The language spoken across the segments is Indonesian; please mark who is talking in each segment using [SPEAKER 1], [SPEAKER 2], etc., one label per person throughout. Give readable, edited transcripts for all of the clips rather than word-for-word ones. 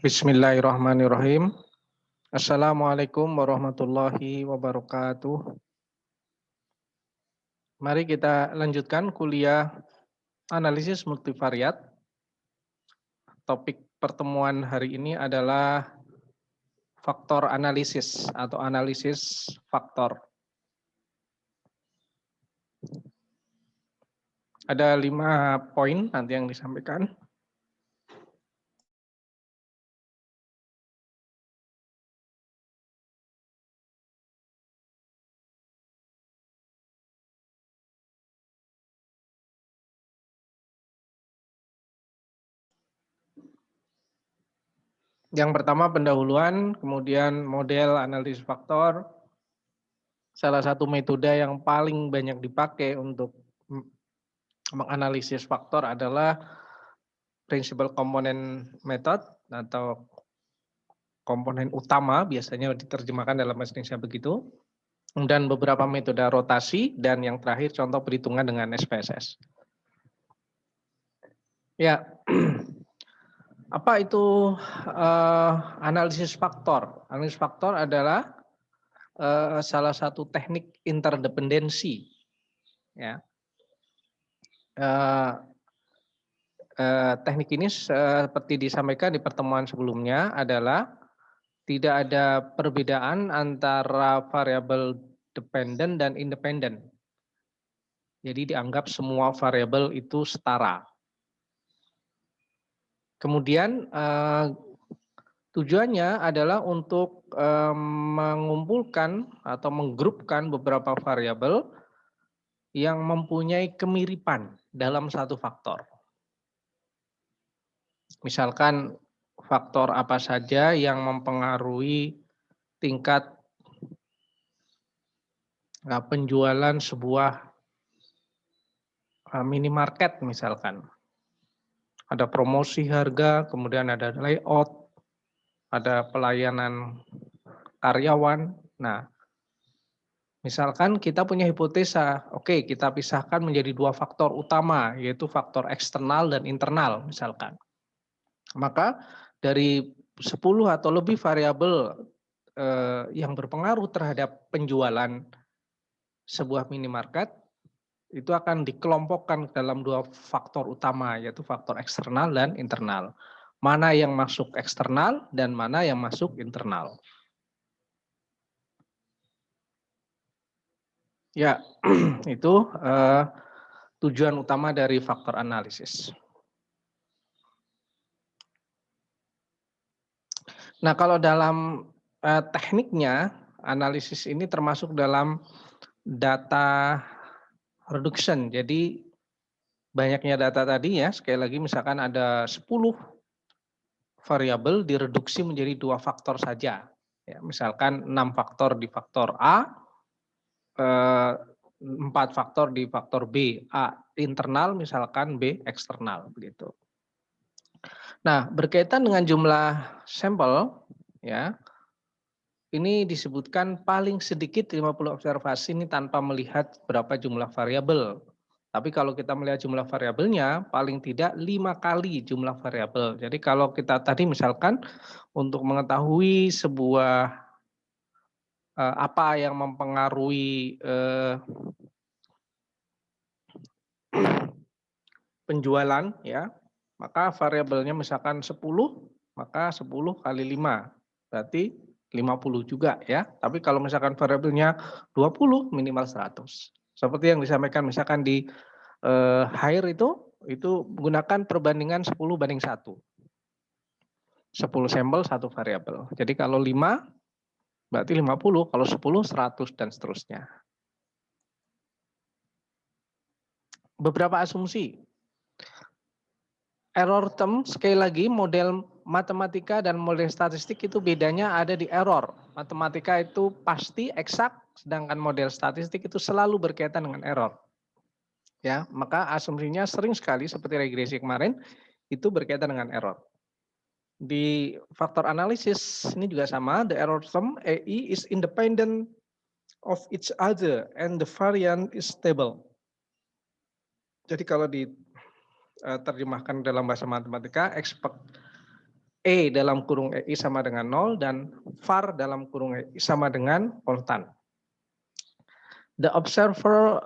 [SPEAKER 1] Bismillahirrahmanirrahim. Assalamualaikum warahmatullahi wabarakatuh. Mari kita lanjutkan kuliah analisis multivariat. Topik pertemuan hari ini adalah faktor analisis atau analisis faktor. Ada 5 poin nanti yang disampaikan. Yang pertama pendahuluan, kemudian model analisis faktor. Salah satu metode yang paling banyak dipakai untuk menganalisis faktor adalah principal component method atau komponen utama, biasanya diterjemahkan dalam bahasa Indonesia begitu. Dan beberapa metode rotasi, dan yang terakhir contoh perhitungan dengan SPSS. Ya, apa itu analisis faktor? Analisis faktor adalah salah satu teknik interdependensi. Ya. Teknik ini seperti disampaikan di pertemuan sebelumnya adalah tidak ada perbedaan antara variabel dependent dan independent. Jadi dianggap semua variabel itu setara. Kemudian tujuannya adalah untuk mengumpulkan atau menggrupkan beberapa variabel yang mempunyai kemiripan dalam satu faktor. Misalkan faktor apa saja yang mempengaruhi tingkat penjualan sebuah minimarket misalkan. Ada promosi harga, kemudian ada layout, ada pelayanan karyawan. Nah, misalkan kita punya hipotesa, oke, kita pisahkan menjadi 2 faktor utama, yaitu faktor eksternal dan internal misalkan. Maka dari 10 atau lebih variabel yang berpengaruh terhadap penjualan sebuah minimarket, itu akan dikelompokkan dalam 2 faktor utama, yaitu faktor eksternal dan internal. Mana yang masuk eksternal dan mana yang masuk internal. Ya, itu tujuan utama dari faktor analisis. Nah, kalau dalam tekniknya, analisis ini termasuk dalam data reduction. Jadi banyaknya data tadi ya, sekali lagi misalkan ada 10 variabel direduksi menjadi 2 faktor saja. Ya, misalkan 6 faktor di faktor A, 4 faktor di faktor B, A internal misalkan B eksternal begitu. Nah, berkaitan dengan jumlah sampel ya. Ini disebutkan paling sedikit 50 observasi ini tanpa melihat berapa jumlah variabel. Tapi kalau kita melihat jumlah variabelnya, paling tidak 5 kali jumlah variabel. Jadi kalau kita tadi misalkan untuk mengetahui sebuah apa yang mempengaruhi penjualan ya, maka variabelnya misalkan 10, maka 10 kali 5 berarti 50 juga ya. Tapi kalau misalkan variabelnya 20 minimal 100. Seperti yang disampaikan misalkan di hire itu menggunakan perbandingan 10:1. 10 sampel 1 variabel. Jadi kalau 5 berarti 50, kalau 10 100 dan seterusnya. Beberapa asumsi. Error term, sekali lagi model matematika dan model statistik itu bedanya ada di error. Matematika itu pasti eksak, sedangkan model statistik itu selalu berkaitan dengan error. Ya, maka asumsinya sering sekali seperti regresi kemarin itu berkaitan dengan error. Di faktor analisis ini juga sama, the error term EI is independent of each other and the variance is stable. Jadi kalau diterjemahkan dalam bahasa matematika, E dalam kurung EI sama dengan 0 dan var dalam kurung EI sama dengan konstan. The observer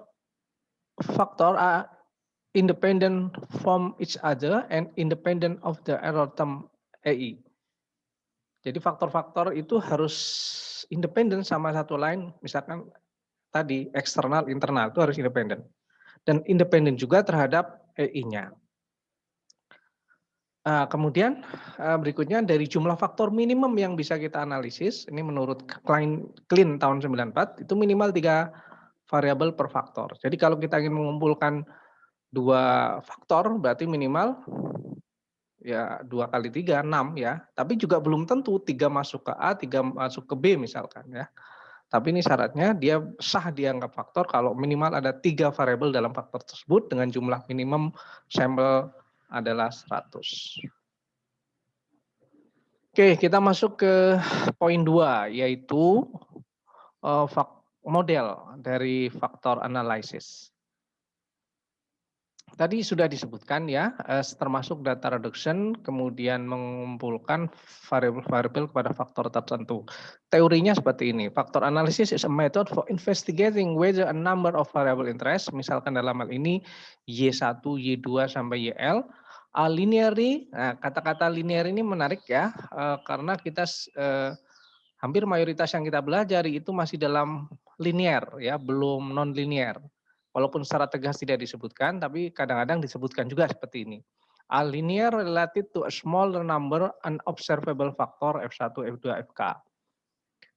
[SPEAKER 1] factor are independent from each other and independent of the error term EI. Jadi faktor-faktor itu harus independen sama satu lain, misalkan tadi eksternal, internal itu harus independen. Dan independen juga terhadap EI-nya. Kemudian berikutnya dari jumlah faktor minimum yang bisa kita analisis, ini menurut Klein tahun 94, itu minimal 3 variabel per faktor. Jadi kalau kita ingin mengumpulkan 2 faktor, berarti minimal ya 2 kali 3, 6 ya. Tapi juga belum tentu 3 masuk ke A, 3 masuk ke B misalkan ya. Tapi ini syaratnya dia sah dianggap faktor kalau minimal ada 3 variabel dalam faktor tersebut dengan jumlah minimum sampel adalah 100. Oke, kita masuk ke poin 2, yaitu model dari faktor analisis. Tadi sudah disebutkan ya, termasuk data reduction, kemudian mengumpulkan variabel-variabel kepada faktor tertentu. Teorinya seperti ini, faktor analysis is a method for investigating whether a number of variable interest, misalkan dalam hal ini Y1, Y2 sampai YL, linearly. Nah, kata-kata linear ini menarik ya, karena kita hampir mayoritas yang kita belajar itu masih dalam linear ya, belum non linear. Walaupun secara tegas tidak disebutkan, tapi kadang-kadang disebutkan juga seperti ini. A linear related to a smaller number unobservable factor F1, F2, Fk.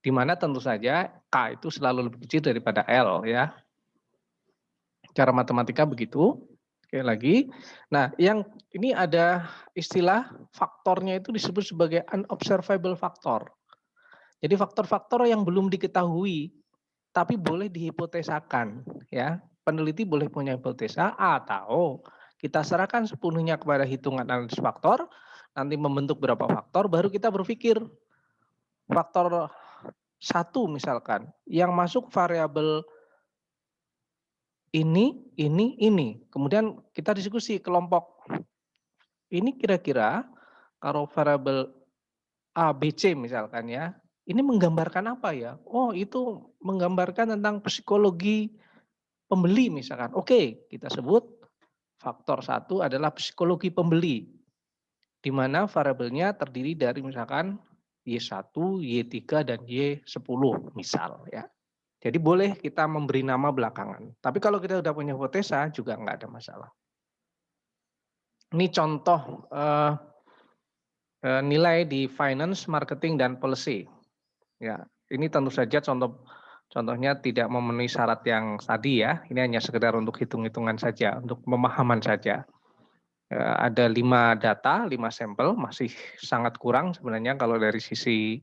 [SPEAKER 1] Di mana tentu saja K itu selalu lebih kecil daripada L ya. Cara matematika begitu. Oke lagi. Nah, yang ini ada istilah faktornya itu disebut sebagai unobservable factor. Jadi faktor-faktor yang belum diketahui tapi boleh dihipotesakan ya. Peneliti boleh punya hipotesa atau kita serahkan sepenuhnya kepada hitungan analisis faktor, nanti membentuk berapa faktor, baru kita berpikir faktor 1 misalkan, yang masuk variabel ini. Kemudian kita diskusi kelompok ini kira-kira kalau variabel A, B, C misalkan ya, ini menggambarkan apa ya? Oh itu menggambarkan tentang psikologi pembeli misalkan. Oke, kita sebut faktor 1 adalah psikologi pembeli. Di mana variabelnya terdiri dari misalkan Y1, Y3, dan Y10 misal ya. Jadi boleh kita memberi nama belakangan. Tapi kalau kita sudah punya hipotesa juga nggak ada masalah. Ini contoh nilai di finance, marketing, dan policy. Ya, ini tentu saja contohnya tidak memenuhi syarat yang tadi ya. Ini hanya sekedar untuk hitung-hitungan saja, untuk pemahaman saja. Ada 5 data, 5 sampel, masih sangat kurang sebenarnya kalau dari sisi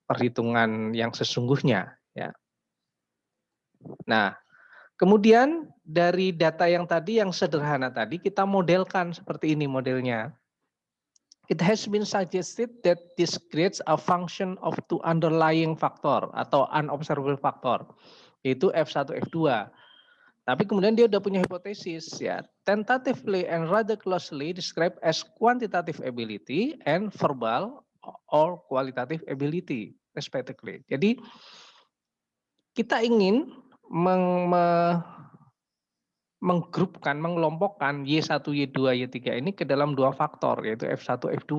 [SPEAKER 1] perhitungan yang sesungguhnya. Ya. Nah, kemudian dari data yang tadi yang sederhana tadi kita modelkan seperti ini modelnya. It has been suggested that this creates a function of 2 underlying factor atau unobservable factor, yaitu F1, F2. Tapi kemudian dia udah punya hipotesis ya, tentatively and rather closely described as quantitative ability and verbal or qualitative ability respectively. Jadi kita ingin menggrupkan, mengelompokkan Y1, Y2, Y3 ini ke dalam 2 faktor yaitu F1, F2.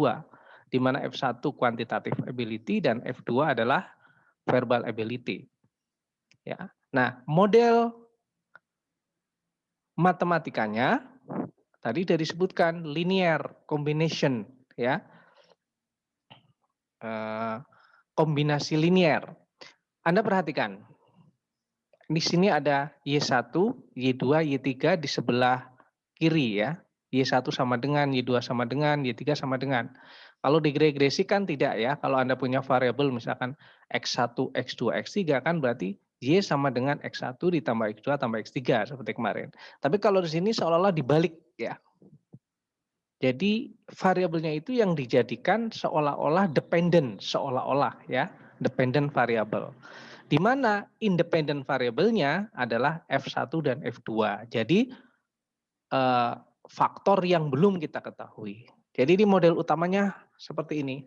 [SPEAKER 1] Di mana F1 quantitative ability dan F2 adalah verbal ability. Ya. Nah, model matematikanya tadi sudah disebutkan linear combination ya. Kombinasi linear. Anda perhatikan. Di sini ada Y1, Y2, Y3 di sebelah kiri ya. Y1 sama dengan, Y2 sama dengan, Y3 sama dengan. Kalau diregresikan tidak ya. Kalau Anda punya variabel misalkan X1, X2, X3 kan berarti Y sama dengan X1 ditambah X2 tambah X3 seperti kemarin. Tapi kalau di sini seolah-olah dibalik ya. Jadi variabelnya itu yang dijadikan seolah-olah dependent, seolah-olah ya, dependent variable. Di mana independent variabelnya adalah F1 dan F2. Jadi faktor yang belum kita ketahui. Jadi di model utamanya seperti ini.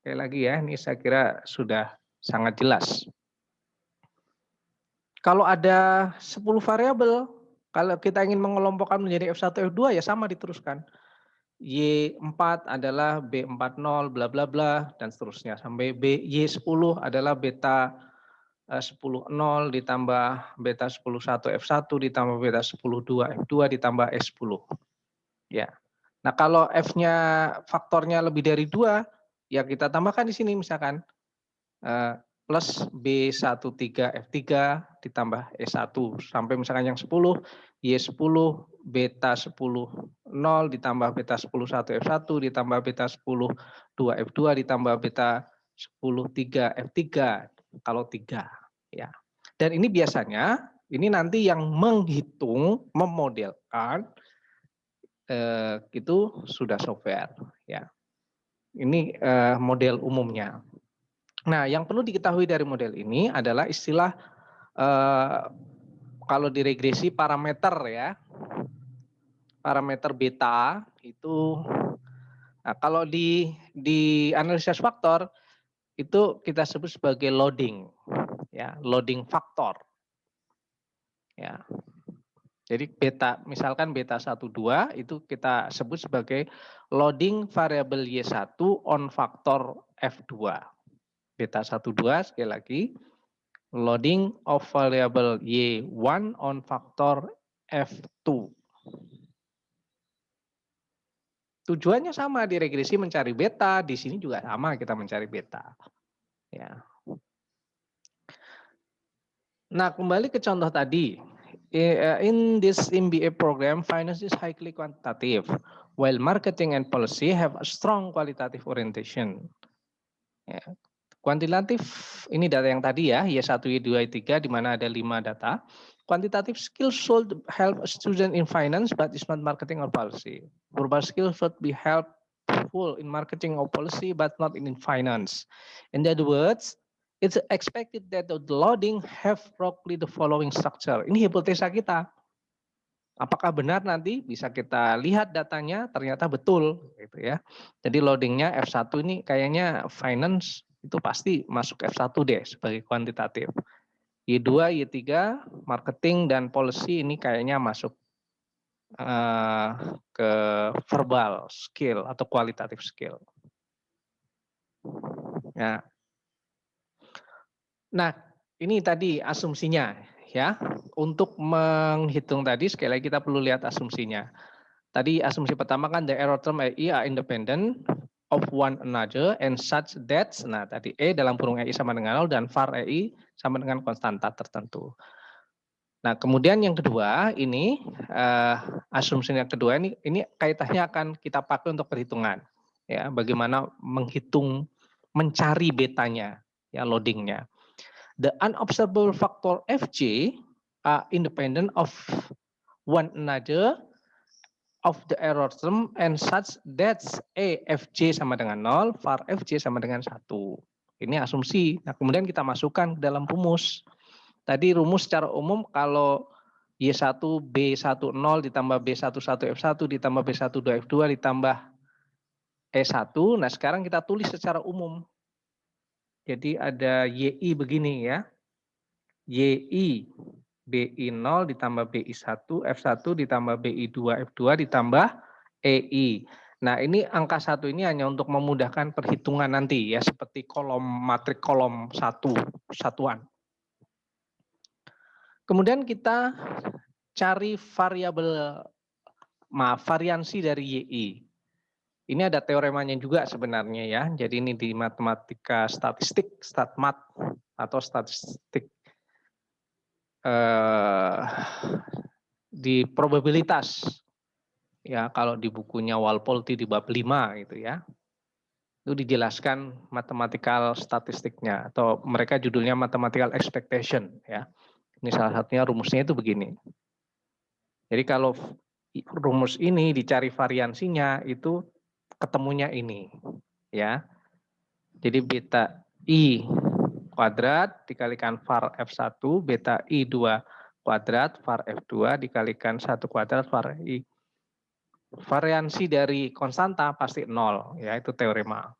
[SPEAKER 1] Sekali lagi ya, ini saya kira sudah sangat jelas. Kalau ada 10 variabel, kalau kita ingin mengelompokkan menjadi F1, F2 ya sama diteruskan. Y4 adalah B40 bla bla bla dan seterusnya sampai Y10 adalah beta 10 0 ditambah beta 10 1 F1 ditambah beta 10 2 F2 ditambah E10. Ya. Nah, kalau F-nya faktornya lebih dari 2, ya kita tambahkan di sini misalkan plus B13 F3 ditambah E1 sampai misalkan yang 10 Y10 beta 10 0 ditambah beta 10 1 F1 ditambah beta 10 2 F2 ditambah beta 10 3 F3 kalau 3 ya. Dan ini biasanya ini nanti yang menghitung memodelkan itu sudah software ya. Ini model umumnya. Nah, yang perlu diketahui dari model ini adalah istilah kalau di regresi parameter ya. Parameter beta itu kalau di analisis faktor itu kita sebut sebagai loading ya, loading faktor. Ya. Jadi beta misalkan beta 12 itu kita sebut sebagai loading variabel Y1 on faktor F2. Beta 12 sekali lagi loading of variable Y1 on faktor F2. Tujuannya sama di regresi mencari beta, di sini juga sama kita mencari beta. Ya. Nah, kembali ke contoh tadi. In this MBA program, finance is highly quantitative, while marketing and policy have a strong qualitative orientation. Ya. Kuantitatif ini data yang tadi ya, Y1, Y2, Y3 di mana ada 5 data. Quantitative skills should help a student in finance but is not marketing or policy. Verbal skills should be helpful in marketing or policy but not in finance. In other words, it's expected that the loading have roughly the following structure. Ini hipotesa kita. Apakah benar nanti bisa kita lihat datanya ternyata betul gitu ya. Jadi loadingnya F1 ini kayaknya finance itu pasti masuk F1 deh sebagai kuantitatif. Y2, Y3 marketing dan policy ini kayaknya masuk ke verbal skill atau kualitatif skill. Ya. Nah, ini tadi asumsinya ya. Untuk menghitung tadi sekali lagi kita perlu lihat asumsinya. Tadi asumsi pertama kan the error term EI are independent of one another and such that, nah tadi E dalam kurung EI sama dengan 0 dan var EI sama dengan konstanta tertentu. Nah kemudian yang kedua ini, asumsi yang kedua ini kaitannya akan kita pakai untuk perhitungan. Ya, bagaimana menghitung, mencari betanya, ya loadingnya. The unobservable factor Fj are independent of one another of the error term and such that Fj sama dengan 0, var Fj sama dengan 1. Ini asumsi. Nah, kemudian kita masukkan ke dalam rumus. Tadi rumus secara umum kalau Y1 B10 ditambah B11 F1 ditambah B12 F2 ditambah E1. Nah, sekarang kita tulis secara umum. Jadi ada YI begini ya. YI BI0 ditambah BI1 F1 ditambah BI2 F2 ditambah EI. Nah, ini angka 1 ini hanya untuk memudahkan perhitungan nanti ya, seperti kolom matrik kolom satuan. Kemudian kita cari variansi dari YI. Ini ada teoremanya juga sebenarnya ya. Jadi ini di matematika statistik, statmat atau statistik di probabilitas. Ya, kalau di bukunya Walpolti di bab 5 gitu ya. Itu dijelaskan mathematical statistiknya atau mereka judulnya mathematical expectation ya. Ini salah satunya rumusnya itu begini. Jadi kalau rumus ini dicari variansinya itu ketemunya ini ya. Jadi beta I kuadrat dikalikan var F1 beta I2 kuadrat var F2 dikalikan 1 kuadrat var I variansi dari konstanta pasti 0, ya itu teorema.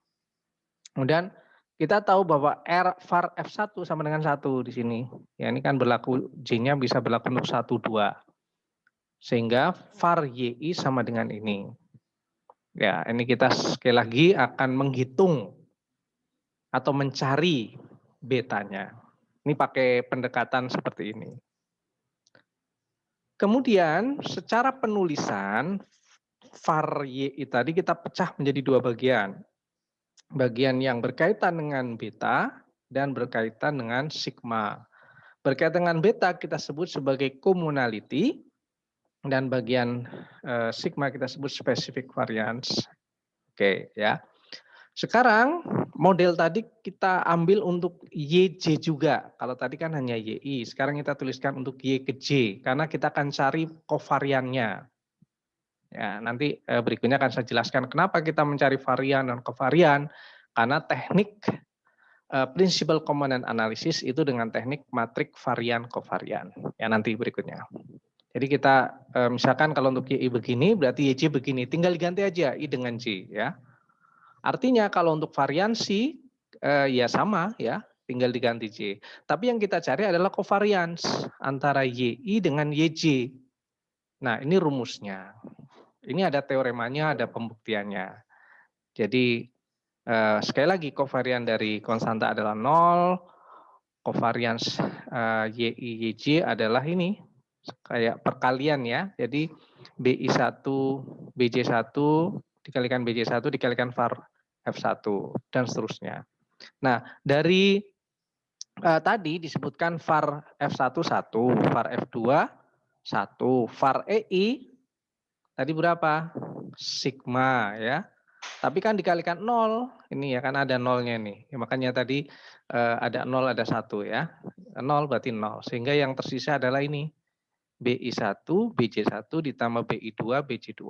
[SPEAKER 1] Kemudian kita tahu bahwa var F1 sama dengan 1 di sini. Ya ini kan berlaku, J-nya bisa berlaku untuk 1, 2. Sehingga var YI sama dengan ini. Ya ini kita sekali lagi akan menghitung atau mencari betanya. Ini pakai pendekatan seperti ini. Kemudian secara penulisan var YI tadi kita pecah menjadi 2 bagian. Bagian yang berkaitan dengan beta dan berkaitan dengan sigma. Berkaitan dengan beta kita sebut sebagai communality dan bagian sigma kita sebut specific variance. Oke, ya. Sekarang model tadi kita ambil untuk YJ juga. Kalau tadi kan hanya YI, sekarang kita tuliskan untuk Y ke J karena kita akan cari kovariannya. Ya, nanti berikutnya akan saya jelaskan kenapa kita mencari varian dan kovarian, karena teknik principal component analysis itu dengan teknik matrik varian kovarian. Ya nanti berikutnya. Jadi kita misalkan kalau untuk YI begini berarti YJ begini, tinggal diganti aja I dengan J ya. Artinya kalau untuk variansi ya sama ya, tinggal diganti J. Tapi yang kita cari adalah covariance antara YI dengan YJ. Nah, ini rumusnya. Ini ada teoremanya, ada pembuktiannya. Jadi sekali lagi covarian dari konstanta adalah 0, covariance YI YJ adalah ini kayak perkalian ya. Jadi BI1 BJ1 dikalikan BJ1 dikalikan var F1 dan seterusnya. Nah, dari tadi disebutkan var F1 1, var F2 1, var EI tadi berapa? Sigma ya. Tapi kan dikalikan 0, ini ya kan ada nolnya nih. Ya, makanya tadi ada 0 ada 1 ya. 0 berarti 0. Sehingga yang tersisa adalah ini. BI1, BJ1 ditambah BI2, BJ2.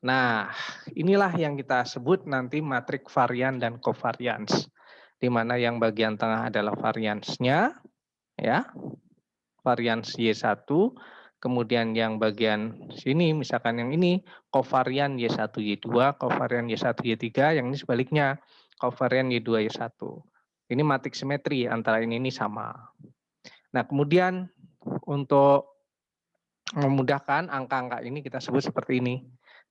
[SPEAKER 1] Nah, inilah yang kita sebut nanti matrik varian dan covariance. Di mana yang bagian tengah adalah variansnya, ya, varians Y1, kemudian yang bagian sini, misalkan yang ini, covarian Y1, Y2, covarian Y1, Y3, yang ini sebaliknya, covarian Y2, Y1. Ini matrik simetri antara ini sama. Nah, kemudian untuk memudahkan angka-angka ini kita sebut seperti ini.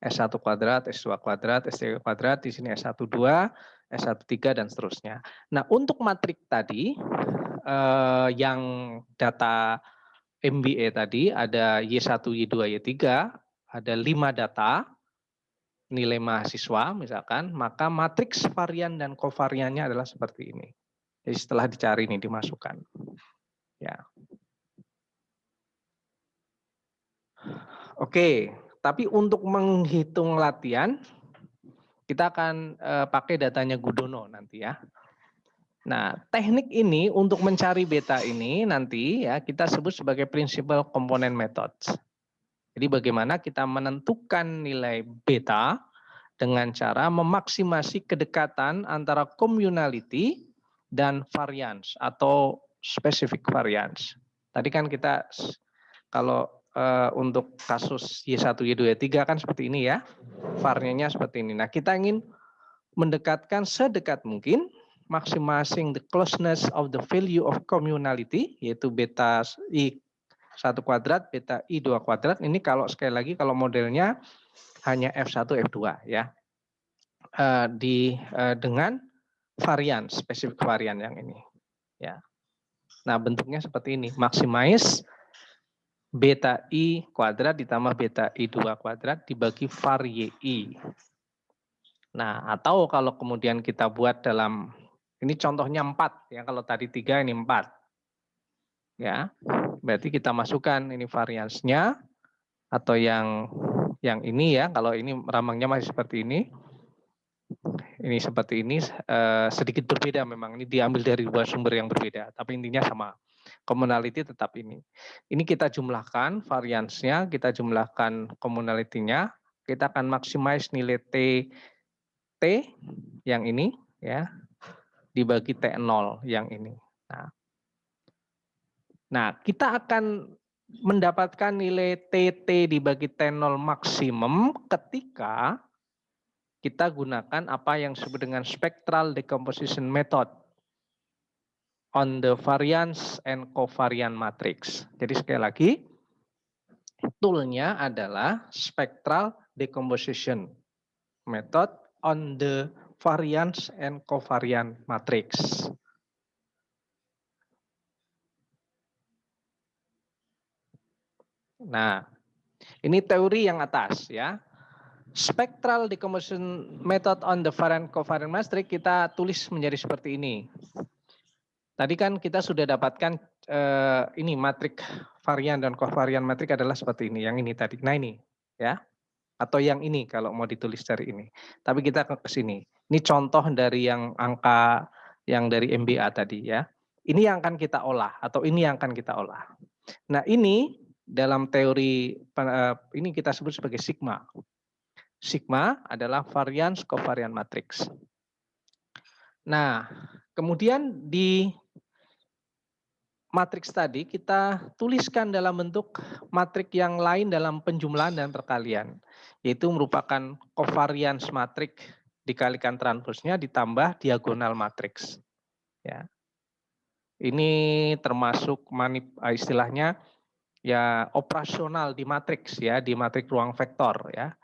[SPEAKER 1] S1 kuadrat, S2 kuadrat, S3 kuadrat, di sini S1 2, S1 3 dan seterusnya. Nah, untuk matrik tadi yang data MBA tadi ada Y1, Y2, Y3, ada 5 data nilai mahasiswa misalkan, maka matriks varian dan kovariannya adalah seperti ini. Jadi setelah dicari ini dimasukkan. Ya. Oke, tapi untuk menghitung latihan kita akan pakai datanya Gudono nanti ya. Nah, teknik ini untuk mencari beta ini nanti ya kita sebut sebagai principal component methods. Jadi bagaimana kita menentukan nilai beta dengan cara memaksimasi kedekatan antara communality dan variance atau specific variance. Tadi kan kita kalau untuk kasus Y1, Y2, Y3 kan seperti ini ya. Var-nya seperti ini. Nah, kita ingin mendekatkan sedekat mungkin maximizing the closeness of the value of communality yaitu beta I1 kuadrat, beta I2 kuadrat. Ini kalau sekali lagi kalau modelnya hanya F1, F2 ya. Dengan varian, spesifik varian yang ini ya. Nah, bentuknya seperti ini, maximize beta I kuadrat ditambah beta I2 kuadrat dibagi var YI. Nah, atau kalau kemudian kita buat dalam, ini contohnya 4 ya, kalau tadi 3 ini 4. Ya, berarti kita masukkan ini variansnya atau yang ini ya, kalau ini ramangnya masih seperti ini. Ini seperti ini, sedikit berbeda memang, ini diambil dari dua sumber yang berbeda, tapi intinya sama. Communality tetap ini. Ini kita jumlahkan variansnya, kita jumlahkan communality-nya, kita akan maximize nilai T yang ini ya dibagi T0 yang ini. Nah, kita akan mendapatkan nilai TT dibagi T0 maksimum ketika kita gunakan apa yang disebut dengan spectral decomposition method on the variance and covariance matrix. Jadi sekali lagi, toolnya adalah spectral decomposition method on the variance and covariance matrix. Nah, ini teori yang atas ya. Spectral decomposition method on the variance covariance matrix kita tulis menjadi seperti ini. Tadi kan kita sudah dapatkan ini matrik varian dan covariance matrik adalah seperti ini. Yang ini tadi. Nah ini ya. Atau yang ini kalau mau ditulis dari ini. Tapi kita ke sini. Ini contoh dari yang angka yang dari MBA tadi ya. Ini yang akan kita olah atau ini yang akan kita olah. Nah ini dalam teori ini kita sebut sebagai sigma. Sigma adalah variance covariance matrix. Nah kemudian di matriks tadi kita tuliskan dalam bentuk matrik yang lain dalam penjumlahan dan perkalian. Yaitu merupakan covariance matrik dikalikan transpose-nya ditambah diagonal matriks. Ya. Ini termasuk istilahnya ya operasional di matriks ya, di matrik ruang vektor ya.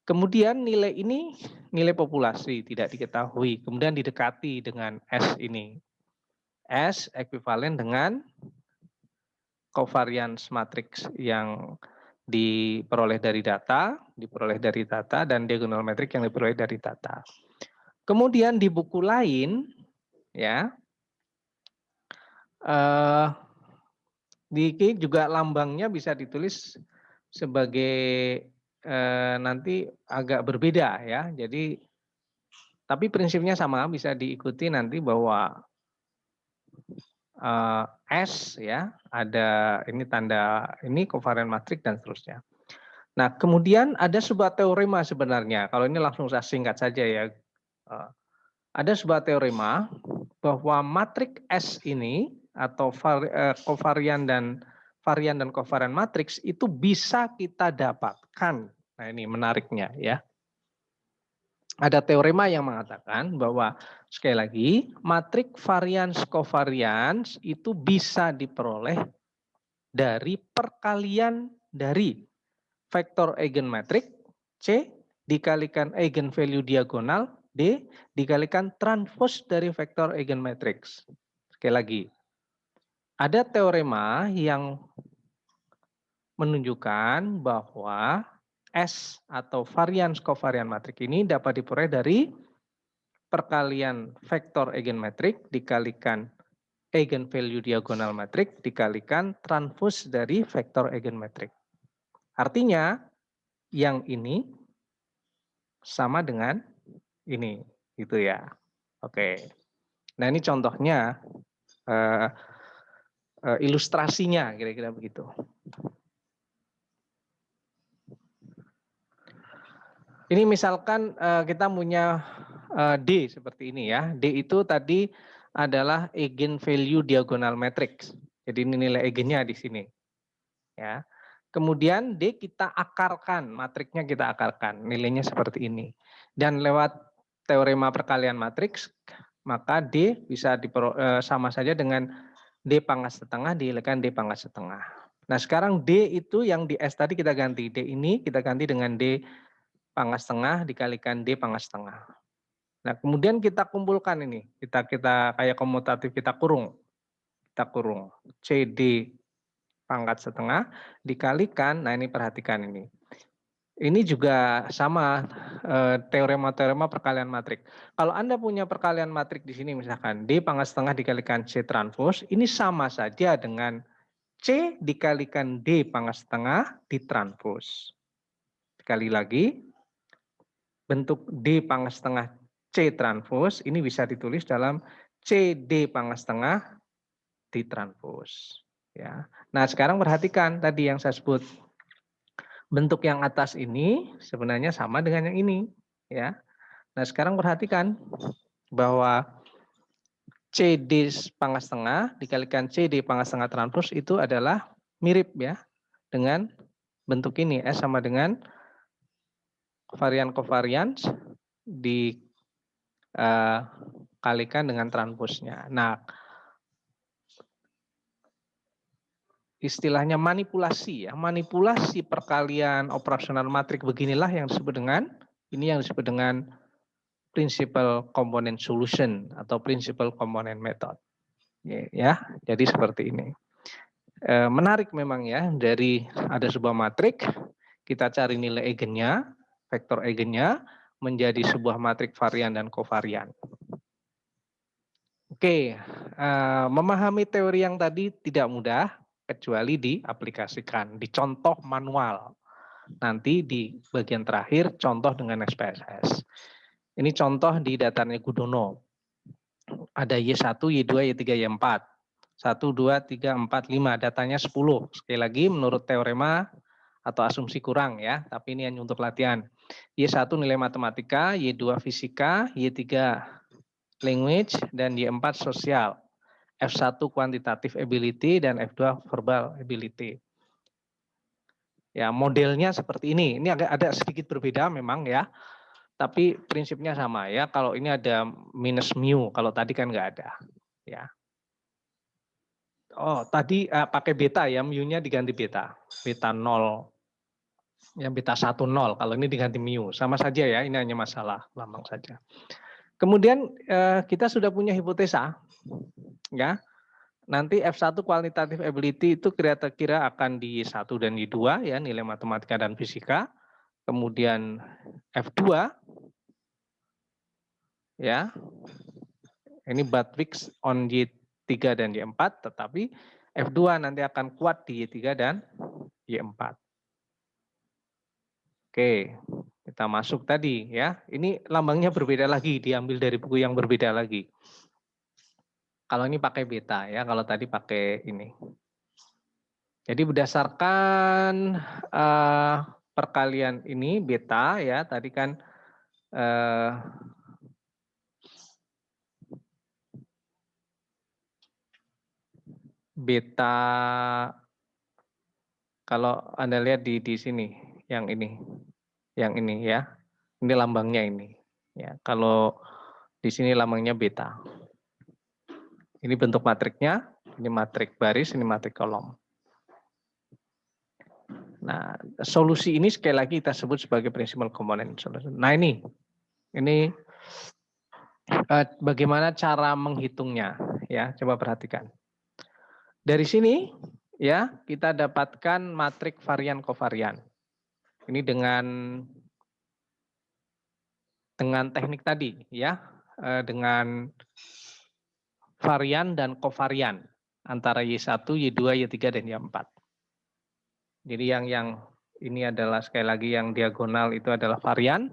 [SPEAKER 1] Kemudian nilai ini nilai populasi tidak diketahui, kemudian didekati dengan S ini. S ekuivalen dengan covariance matrix yang diperoleh dari data, dan diagonal matrix yang diperoleh dari data. Kemudian di buku lain, ya, di juga lambangnya bisa ditulis sebagai nanti agak berbeda ya. Jadi, tapi prinsipnya sama, bisa diikuti nanti bahwa S ya, ada ini tanda ini covariance matrix dan seterusnya. Nah, kemudian ada sebuah teorema sebenarnya. Kalau ini langsung saya singkat saja ya. Ada sebuah teorema bahwa matrik S ini atau covarian dan varian dan covariant matrix itu bisa kita dapatkan. Nah, ini menariknya ya. Ada teorema yang mengatakan bahwa sekali lagi matrik variance covariance itu bisa diperoleh dari perkalian dari vektor eigenmatrix C dikalikan eigenvalue diagonal D dikalikan transpose dari vektor eigenmatrix. Sekali lagi, ada teorema yang menunjukkan bahwa S atau variance covariance matrix ini dapat diperoleh dari perkalian vektor eigenmatrix dikalikan eigenvalue diagonal matrix dikalikan transpose dari vektor eigenmatrix. Artinya yang ini sama dengan ini, gitu ya. Oke. Nah ini contohnya ilustrasinya kira-kira begitu. Ini misalkan kita punya D seperti ini ya. D itu tadi adalah eigenvalue diagonal matrix. Jadi ini nilai eigennya di sini. Ya. Kemudian D kita akarkan, matriksnya kita akarkan, nilainya seperti ini. Dan lewat teorema perkalian matriks, maka D bisa sama saja dengan D pangkat setengah dikalikan D pangkat setengah. Nah sekarang D itu yang di S tadi kita ganti. D ini kita ganti dengan D pangkat setengah dikalikan D pangkat setengah. Nah kemudian kita kumpulkan ini. Kita kayak komutatif kita kurung. Kita kurung. CD pangkat setengah dikalikan, nah ini perhatikan ini. Ini juga sama teorema-teorema perkalian matrik. Kalau Anda punya perkalian matrik di sini misalkan D pangkat setengah dikalikan C transpose, ini sama saja dengan C dikalikan D pangkat setengah ditranspose. Sekali lagi, bentuk D pangkat setengah C transpose ini bisa ditulis dalam CD pangkat setengah ditranspose. Ya. Nah sekarang perhatikan tadi yang saya sebut. Bentuk yang atas ini sebenarnya sama dengan yang ini. Ya. Nah sekarang perhatikan bahwa CD pangkat setengah dikalikan CD pangkat setengah transpose itu adalah mirip ya. dengan bentuk ini, S sama dengan varian covariance dikalikan dengan transposnya. Nah, istilahnya manipulasi ya, manipulasi perkalian operasional matrik beginilah yang disebut dengan principal component solution atau principal component method. Ya, jadi seperti ini. Menarik memang ya, dari ada sebuah matrik, kita cari nilai eigennya, vektor eigennya, menjadi sebuah matrik varian dan kovarian. Oke, memahami teori yang tadi tidak mudah, kecuali diaplikasikan, dicontoh manual. Nanti di bagian terakhir, contoh dengan SPSS. Ini contoh di datarnya Gudono. Ada Y1, Y2, Y3, Y4. 1, 2, 3, 4, 5. Datanya 10. Sekali lagi menurut teorema atau asumsi kurang ya. Tapi ini hanya untuk latihan. Y1 nilai matematika, Y2 fisika, Y3 language, dan Y4 sosial. F1 quantitative ability dan F2 verbal ability. Ya, modelnya seperti ini. Ini ada sedikit berbeda memang ya. Tapi prinsipnya sama ya. Kalau ini ada minus mu, kalau tadi kan nggak ada. Ya. Oh, tadi pakai beta ya, mu-nya diganti beta. Beta 0. Ya, beta 1 0. Kalau ini diganti mu. Sama saja ya, ini hanya masalah lambang saja. Kemudian kita sudah punya hipotesa. Ya. Nanti F1 quantitative ability itu kira-kira akan di Y1 dan Y2 ya, nilai matematika dan fisika. Kemudian F2 ya. Ini but fix on Y3 dan Y4, tetapi F2 nanti akan kuat di Y3 dan Y4. Oke, kita masuk tadi ya. Ini lambangnya berbeda lagi, diambil dari buku yang berbeda lagi. Kalau ini pakai beta ya, kalau tadi pakai ini. Jadi berdasarkan perkalian ini beta ya, tadi kan beta, kalau Anda lihat di sini yang ini ya. Ini lambangnya ini. Ya, kalau di sini lambangnya beta. Ini bentuk matriknya, ini matrik baris, ini matrik kolom. Nah, solusi ini sekali lagi kita sebut sebagai principal component solution. Nah, ini bagaimana cara menghitungnya ya, coba perhatikan. Dari sini ya, kita dapatkan matrik varian kovarian. Ini dengan teknik tadi ya, dengan varian dan kovarian antara Y1, Y2, Y3 dan Y4. Jadi yang ini adalah sekali lagi yang diagonal itu adalah varian.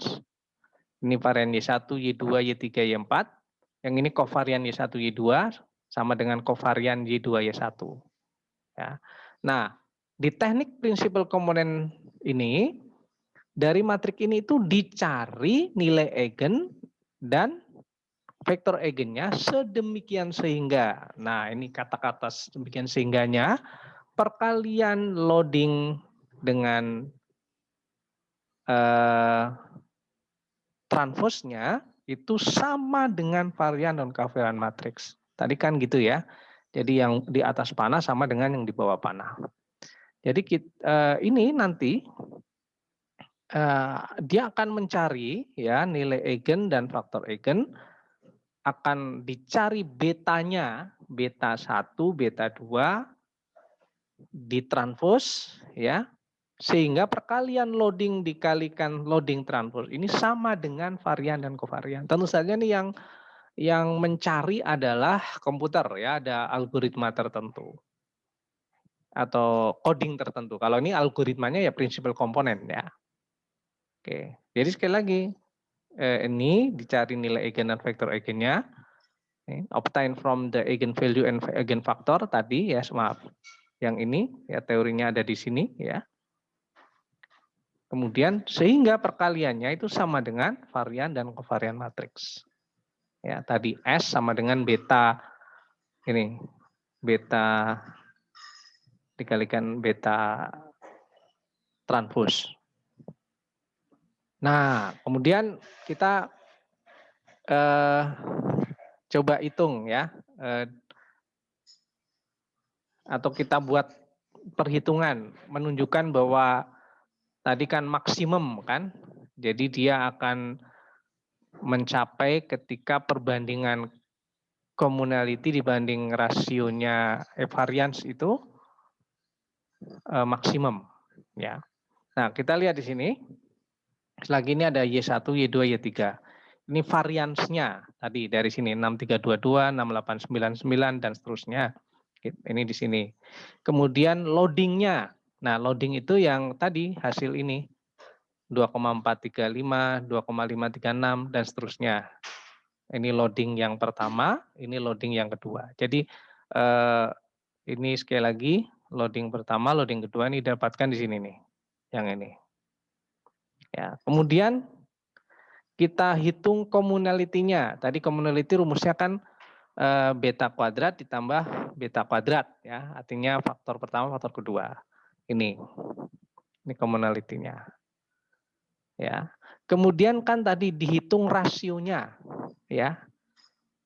[SPEAKER 1] Ini varian Y1, Y2, Y3, Y4. Yang ini kovarian Y1, Y2 sama dengan kovarian Y2, Y1. Ya. Nah, di teknik principal component ini, dari matrik ini itu dicari nilai eigen dan vektor eigennya sedemikian sehingga. Nah, ini kata-kata sedemikian sehingganya, perkalian loading dengan transposnya itu sama dengan varian dan kovarian matriks. Tadi kan gitu ya. Jadi yang di atas panah sama dengan yang di bawah panah. Jadi ini nanti dia akan mencari ya nilai eigen dan faktor eigen, akan dicari betanya, beta 1, beta 2 ditranspos ya, sehingga perkalian loading dikalikan loading transpose ini sama dengan varian dan kovarian. Tentu saja nih yang mencari adalah komputer ya, ada algoritma tertentu atau coding tertentu. Kalau ini algoritmanya ya principal component ya. Oke, jadi sekali lagi ini dicari nilai eigen dan vektor eigennya, obtain from the eigenvalue and eigenfactor tadi ya, maaf. Yang ini ya teorinya ada di sini ya. Kemudian sehingga perkaliannya itu sama dengan varian dan kovarian matriks. Ya, tadi S sama dengan beta ini. Beta dikalikan beta transpose. Nah, kemudian kita coba hitung ya, atau kita buat perhitungan menunjukkan bahwa tadi kan maksimum kan, jadi dia akan mencapai ketika perbandingan communality dibanding rasionya variance itu maksimum ya. Nah, kita lihat di sini. Selagi ini ada Y1, Y2, Y3. Ini variansnya tadi dari sini 6322, 6899 dan seterusnya. Ini di sini. Kemudian loadingnya. Nah, loading itu yang tadi hasil ini 2,435, 2,536 dan seterusnya. Ini loading yang pertama, ini loading yang kedua. Jadi ini sekali lagi loading pertama, loading kedua ini dapatkan di sini nih, yang ini. Ya, kemudian kita hitung communality-nya. Tadi communality rumusnya kan beta kuadrat ditambah beta kuadrat ya. Artinya faktor pertama, faktor kedua. Ini communality-nya. Ya. Kemudian kan tadi dihitung rasionya ya.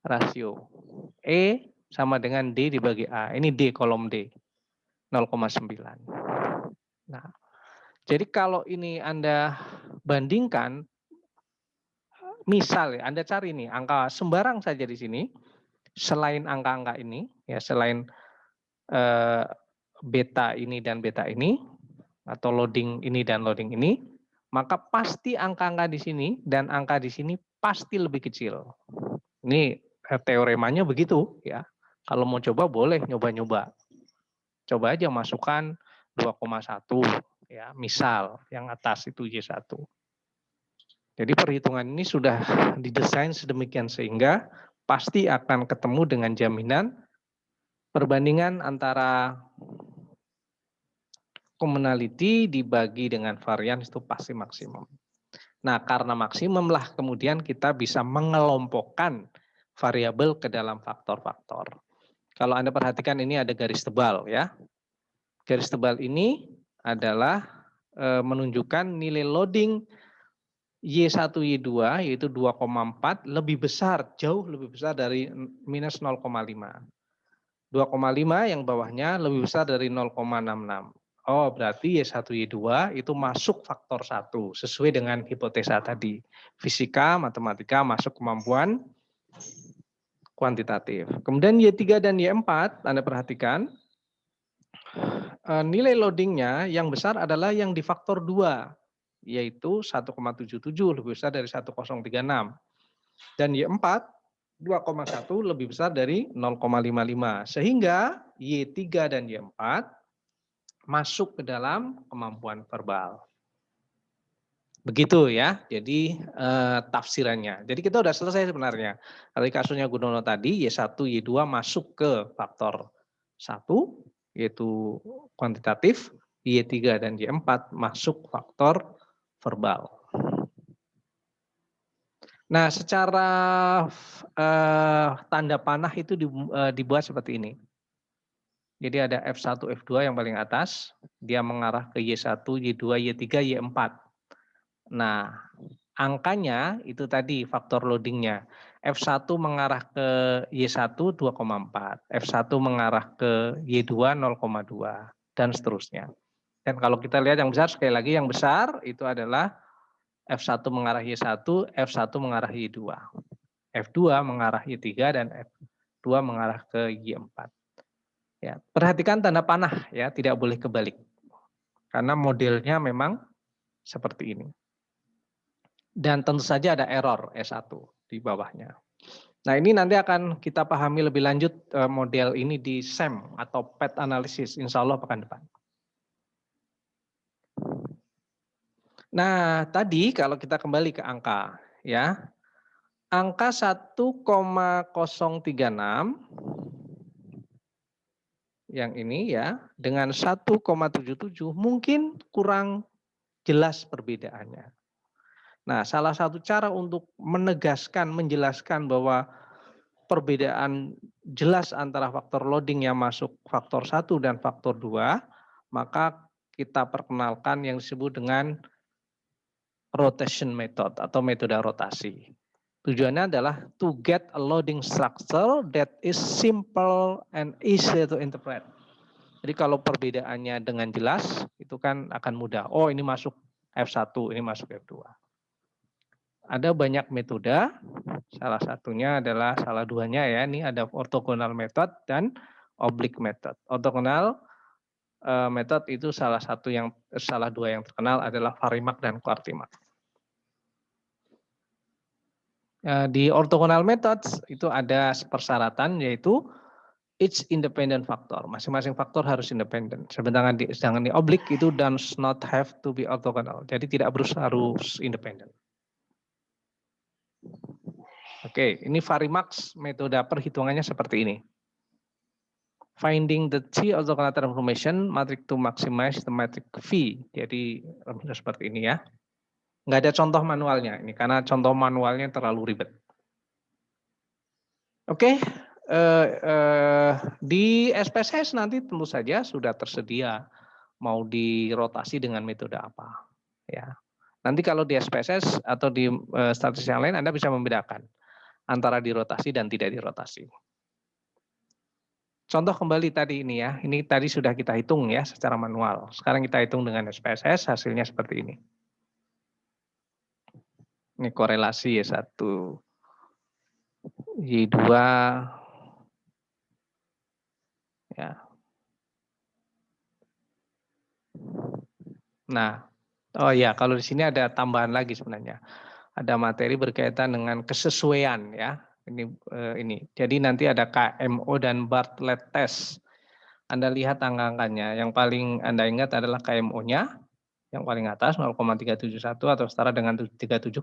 [SPEAKER 1] Rasio E sama dengan D dibagi A. Ini D kolom D 0,9. Nah, jadi kalau ini Anda bandingkan, misal ya, Anda cari nih angka sembarang saja di sini, selain angka-angka ini, ya selain beta ini dan beta ini, atau loading ini dan loading ini, maka pasti angka-angka di sini dan angka di sini pasti lebih kecil. Ini teoremanya begitu ya. Kalau mau coba boleh nyoba-nyoba. Coba aja masukkan 2,1 ya, misal yang atas itu Y1. Jadi perhitungan ini sudah didesain sedemikian sehingga pasti akan ketemu dengan jaminan perbandingan antara communality dibagi dengan varians itu pasti maksimum. Nah, karena maksimum lah kemudian kita bisa mengelompokkan variabel ke dalam faktor-faktor. Kalau Anda perhatikan ini ada garis tebal ya. Garis tebal ini adalah menunjukkan nilai loading Y1, Y2 yaitu 2,4 lebih besar, jauh lebih besar dari minus 0,5. 2,5 yang bawahnya lebih besar dari 0,66. Oh, berarti Y1, Y2 itu masuk faktor 1 sesuai dengan hipotesa tadi. Fisika, matematika masuk kemampuan kuantitatif. Kemudian Y3 dan Y4, Anda perhatikan nilai loadingnya yang besar adalah yang di faktor 2, yaitu 1,77 lebih besar dari 1036. Dan Y4 2,1 lebih besar dari 0,55. Sehingga Y3 dan Y4 masuk ke dalam kemampuan verbal. Begitu ya, jadi tafsirannya. Jadi kita udah selesai sebenarnya. Kalau kasusnya Gudono tadi, Y1, Y2 masuk ke faktor 1, yaitu kuantitatif, Y3 dan Y4 masuk faktor verbal. Nah, secara tanda panah itu dibuat seperti ini. Jadi ada F1, F2 yang paling atas, dia mengarah ke Y1, Y2, Y3, Y4. Nah, angkanya itu tadi faktor loadingnya. F1 mengarah ke Y1 2,4, F1 mengarah ke Y2 0,2, dan seterusnya. Dan kalau kita lihat yang besar, sekali lagi yang besar itu adalah F1 mengarah Y1, F1 mengarah Y2. F2 mengarah Y3 dan F2 mengarah ke Y4. Ya, perhatikan tanda panah ya, tidak boleh kebalik. Karena modelnya memang seperti ini. Dan tentu saja ada error S1 di bawahnya. Nah, ini nanti akan kita pahami lebih lanjut model ini di SEM atau PET analysis, insya Allah pekan depan. Nah, tadi kalau kita kembali ke angka ya. Angka 1,036 yang ini ya dengan 1,77 mungkin kurang jelas perbedaannya. Nah, salah satu cara untuk menegaskan, menjelaskan bahwa perbedaan jelas antara faktor loading yang masuk faktor 1 dan faktor 2, maka kita perkenalkan yang disebut dengan rotation method atau metode rotasi. Tujuannya adalah to get a loading structure that is simple and easy to interpret. Jadi kalau perbedaannya dengan jelas, itu kan akan mudah. Oh, ini masuk F1, ini masuk F2. Ada banyak metode, salah satunya adalah, salah duanya ya, ini ada orthogonal method dan oblique method. Orthogonal method itu salah dua yang terkenal adalah Varimac dan Quartimac. Di orthogonal methods itu ada persyaratan, yaitu each independent factor. Masing-masing faktor harus independen. Sedangkan di oblique itu does not have to be orthogonal. Jadi tidak harus independen. Oke, ini Varimac metode perhitungannya seperti ini. Finding the T orthogonal transformation matrix to maximize the matrix V. Jadi seperti ini ya. Nggak ada contoh manualnya ini karena contoh manualnya terlalu ribet. Oke, di SPSS nanti tentu saja sudah tersedia mau dirotasi dengan metode apa. Ya, nanti kalau di SPSS atau di statistik yang lain Anda bisa membedakan antara dirotasi dan tidak dirotasi. Contoh kembali tadi ini ya, ini tadi sudah kita hitung ya secara manual. Sekarang kita hitung dengan SPSS, hasilnya seperti ini. Ini korelasi Y1, Y2, ya. Nah, oh ya, kalau di sini ada tambahan lagi sebenarnya. Ada materi berkaitan dengan kesesuaian ya. Ini. Jadi nanti ada KMO dan Bartlett test. Anda lihat angka-angkanya. Yang paling Anda ingat adalah KMO-nya, yang paling atas 0,371 atau setara dengan 37,1%.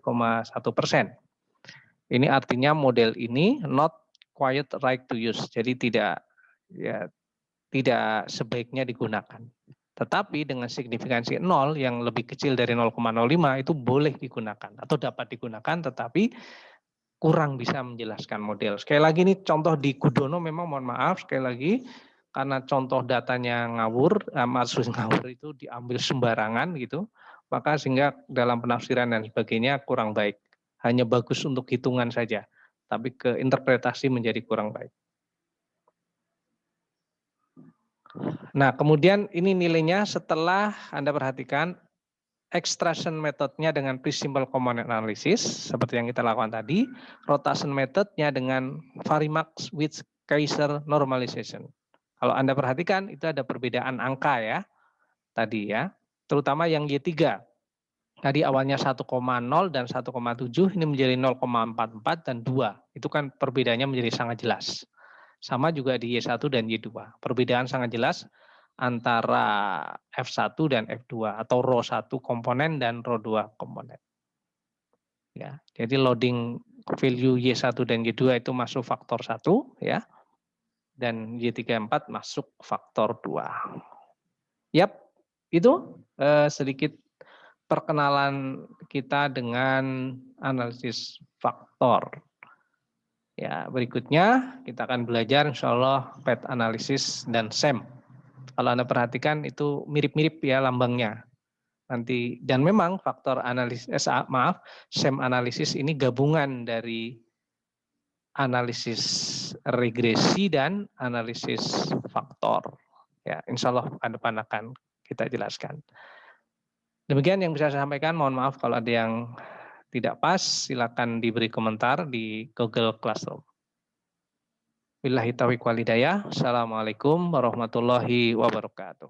[SPEAKER 1] Ini artinya model ini not quite right to use. Jadi tidak sebaiknya digunakan. Tetapi dengan signifikansi 0 yang lebih kecil dari 0,05 itu boleh digunakan atau dapat digunakan, tetapi kurang bisa menjelaskan model. Sekali lagi ini contoh di Gudono memang mohon maaf sekali lagi karena contoh datanya ngawur, maksud ngawur itu diambil sembarangan gitu, maka sehingga dalam penafsiran dan sebagainya kurang baik. Hanya bagus untuk hitungan saja, tapi ke interpretasi menjadi kurang baik. Nah, kemudian ini nilainya setelah Anda perhatikan extraction methodnya dengan pre-simple component analysis seperti yang kita lakukan tadi, rotation methodnya dengan Varimac with Kaiser normalization. Kalau Anda perhatikan itu ada perbedaan angka ya tadi ya, terutama yang Y3. Tadi awalnya 1,0 dan 1,7 ini menjadi 0,44 dan 2. Itu kan perbedaannya menjadi sangat jelas. Sama juga di Y1 dan Y2. Perbedaan sangat jelas antara F1 dan F2 atau row 1 komponen dan row 2 komponen. Ya, jadi loading value Y1 dan Y2 itu masuk faktor 1 ya. Dan Y34 masuk faktor 2. Yap, itu sedikit perkenalan kita dengan analisis faktor. Ya, berikutnya kita akan belajar insya Allah PET analisis dan SEM. Kalau Anda perhatikan itu mirip-mirip ya lambangnya. Nanti dan memang faktor analisis SEM analisis ini gabungan dari analisis regresi dan analisis faktor. Ya, insya Allah pekan depan akan kita jelaskan. Demikian yang bisa saya sampaikan. Mohon maaf kalau ada yang tidak pas, silakan diberi komentar di Google Classroom. Billahi taufiq wal hidayah. Assalamualaikum warahmatullahi wabarakatuh.